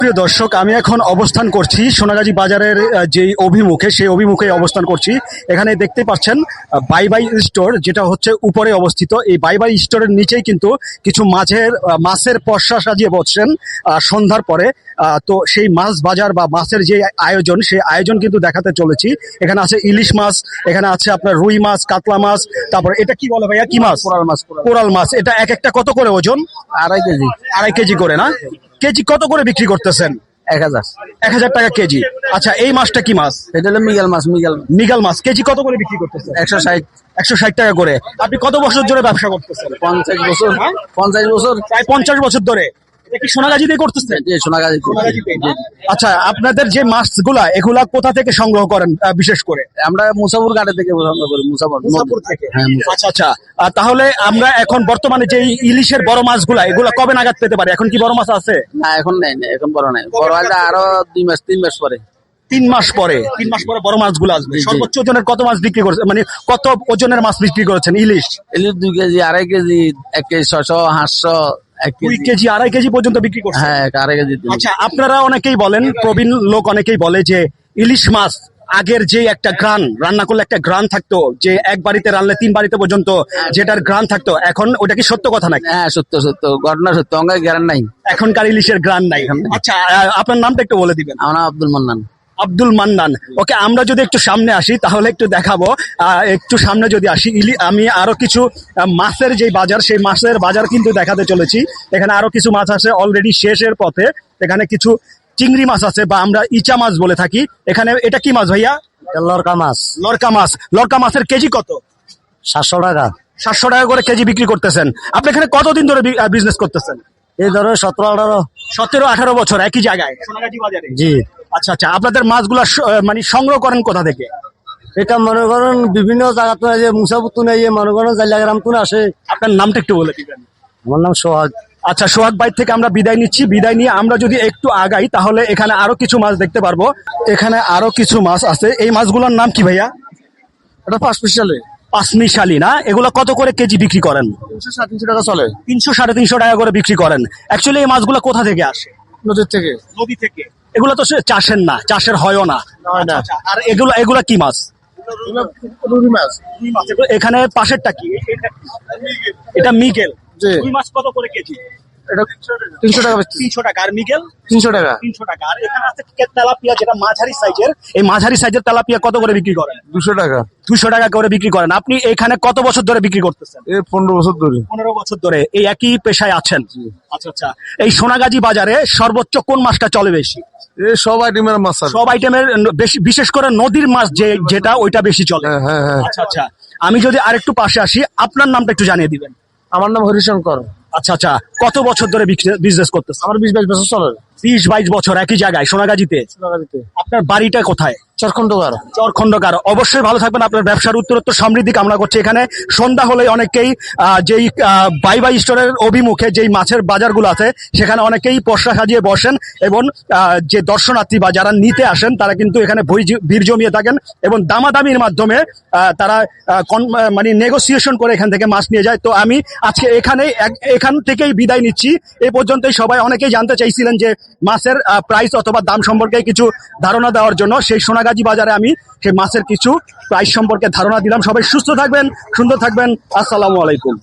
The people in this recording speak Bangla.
প্রিয় দর্শক, আমি এখন অবস্থান করছি সোনাগাজী বাজারের যে অভিমুখে, সেই অভিমুখে অবস্থান করছি। এখানে দেখতে পাচ্ছেন বাই বাই স্টোর, যেটা হচ্ছে উপরে অবস্থিত। এই বাই বাই স্টোরের নিচেই কিন্তু কিছু মাছের পসরা সাজিয়ে বসছেন সন্ধ্যার পরে। তো সেই মাছ বাজার বা মাছের যে আয়োজন, সেই আয়োজন কিন্তু দেখাতে চলেছি। এখানে আছে ইলিশ মাছ, এখানে আছে আপনার রুই মাছ, কাতলা মাছ, তারপর এটা কি বলে ভাইয়া, কি মাছ? কোরাল মাছ। কোরাল মাছ। এটা এক একটা কত করে ওজন? 2.5 কেজি। 2.5 কেজি করে না? কেজি কত করে বিক্রি করতেছেন? 1000। 1000 টাকা কেজি। আচ্ছা, এই মাছটা কি মাছ? এটা হলো মৃগেল মাছ। মৃগেল মাছ কেজি কত করে বিক্রি করতেছেন? 160। 160 টাকা করে। আপনি কত বছর ধরে ব্যবসা করতেছেন? 50 বছর। 50 বছর। প্রায় 50 বছর ধরে। এটা কি সোনাগাজীতে করতেছেন? জি, সোনাগাজী। আচ্ছা, আপনাদের যে মাছগুলা, এগুলা কোথা থেকে সংগ্রহ করেন বিশেষ করে? আমরা মুসাপুর ঘাটে থেকে সংগ্রহ করি। মুসাপুর থেকে। হ্যাঁ। আচ্ছা আচ্ছা। তাহলে আমরা এখন বর্তমানে যে ইলিশের বড় মাছগুলা, এগুলা কবে নাগাদ পেতে পারি? এখন কি বড় মাছ আছে? না, এখন নাই, এখন বড় নাই। বড় হলে আরো 3 মাস পরে। 3 মাস পরে। 3 মাস পরে বড় মাছগুলো আসবে। সর্বোচ্চ ওজনের কত মাছ বিক্রি করেছেন, মানে কত ওজনের মাছ বিক্রি করেছেন? ইলিশ 2 KG, 2.5 KG, 1 KG 600, 500, 1 2 KG. KG 2.5 KG পর্যন্ত বিক্রি করছেন? হ্যাঁ, 2.5 কেজি। আচ্ছা, আপনারা অনেকেই বলেন, প্রবীণ লোক অনেকেই বলে যে ইলিশ মাছ আগের যে একটা গ্রান, রান্না করলে একটা গ্রান থাকতো, যে এক বাড়িতে রান্নলে 3 বাড়িতে পর্যন্ত যেটার গ্রান থাকতো, এখন ওটা কি সত্য কথা নাকি? হ্যাঁ, সত্য ঘটনা সত্য। অঙ্গে গ্যারান নাই এখনকার ইলিশের গ্রান নাই। আচ্ছা, আপনার নামটা একটু বলে দিবেন। আমার নাম আব্দুল মান্নান। আব্দুল মান্নান। ওকে, আমরা যদি একটু সামনে আসি তাহলে একটু দেখাবো। একটু সামনে যদি আসি, আমি আরো কিছু মাছের যে বাজার, সেই মাছের বাজার কিন্তু দেখাতে চলেছি। এখানে আরো কিছু মাছ আছে অলরেডি শেষের পথে। এখানে কিছু চিংড়ি মাছ আছে, বা আমরা ইচা মাছ বলে থাকি। এখানে এটা কি মাছ ভাইয়া? লরকা মাছ। লরকা মাছ। লরকা মাছের কেজি কত? 700 টাকা। 700 টাকা করে কেজি বিক্রি করতেছেন। আপনি এখানে কতদিন ধরে বিজনেস করতেছেন? এই ধরো 17-18। 17-18 বছর একই জায়গায় সোনাগাজী বাজারে? জি। আচ্ছা আচ্ছা। আপনাদের মাছগুলা মানে সংগ্রহ করেন কোথা থেকে? এটা মনে করেন বিভিন্ন জায়গা তো, যে মুসাপুর তুনে, মনে করেন জাইলাগ্রাম তুনে আসে। আপনার নামটা একটু বলে দিবেন। আমার নাম সোহাগ। আচ্ছা, সোহাগ ভাই থেকে আমরা বিদায় নিচ্ছি। বিদায় নিয়ে আমরা যদি একটু আগাই তাহলে এখানে আরো কিছু মাছ দেখতে পারবো। এখানে আরো কিছু মাছ আছে। এই মাছগুলোর নাম কি ভাইয়া? এটা 5 পিসালে। পাঁচমিশালি না? এগুলো কত করে কেজি বিক্রি করেন? 300-350 টাকা চলে। 300-350 টাকা করে বিক্রি করেন। অ্যাকচুয়ালি এই মাছগুলো কোথা থেকে আসে? নদীর থেকে। নদী থেকে। এগুলো তো চাষের না, চাষের হয়ও না। আচ্ছা, আর এগুলা কি মাছ? রুই মাছ। এখানে পাশেরটা কি? এটা মিগেল। জি। রুই মাছ কত করে কেজি? এটা 300 টাকা। 300 টাকা। আর মিগেল? 300 টাকা। 300 টাকা। আর এখানে আছে তেলাপিয়া, যেটা মাঝারি সাইজের। এই মাঝারি সাইজের তেলাপিয়া কত করে বিক্রি করেন? 200 টাকা। 200 টাকা করে বিক্রি করেন। আপনি এখানে কত বছর ধরে বিক্রি করতেছেন? 15 বছর ধরে। 15 বছর ধরে এই একই পেশায় আছেন? আচ্ছা আচ্ছা। এই সোনাগাজী বাজারে সর্বোচ্চ কোন মাছটা চলে বেশি? সব আইটেমের মাছ। সব আইটেমের বেশি, বিশেষ করে নদীর মাছ যেটা, ওইটা বেশি চলে। হ্যাঁ। আচ্ছা আচ্ছা। আমি যদি আরেকটু পাশে আসি, আপনার নামটা একটু জানিয়ে দিবেন। আমার নাম হরিশঙ্কর। আচ্ছা আচ্ছা। কত বছর ধরে বিজনেস করতেছেন? আমার 20-22 বছর চলে। 20-22 বছর একই জায়গায় সোনাগাজীতে? আপনার বাড়িটা কোথায়? চরখণ্ডকার। চরখণ্ডকার। অবশ্যই ভালো থাকবেন। আপনার ব্যবসার উত্তরোত্তর সমৃদ্ধি কামনা করছি। এখানে সন্ধ্যা হলেই অনেকেই যেই বাই বাই স্টোরের অভিমুখে যেই মাছের বাজারগুলো আছে, সেখানে অনেকেই পসরা সাজিয়ে বসেন, এবং যে দর্শনার্থী বা যারা নিতে আসেন তারা কিন্তু এখানে ভিড় জমিয়ে থাকেন, এবং দামাদামির মাধ্যমে তারা মানে নেগোসিয়েশন করে এখান থেকে মাছ নিয়ে যায়। তো আমি আজকে এখান থেকেই বিদায় নিচ্ছি। এই পর্যন্তই। সবাই অনেকেই জানতে চাইছিলেন যে মাছের প্রাইস অথবা দাম সম্পর্কে কিছু ধারণা দেওয়ার জন্য, সেই সোনাগাজী বাজারে আমি সেই মাছের কিছু প্রাইস সম্পর্কে ধারণা দিলাম। সবাই সুস্থ থাকবেন, সুন্দর থাকবেন। আসসালামু আলাইকুম।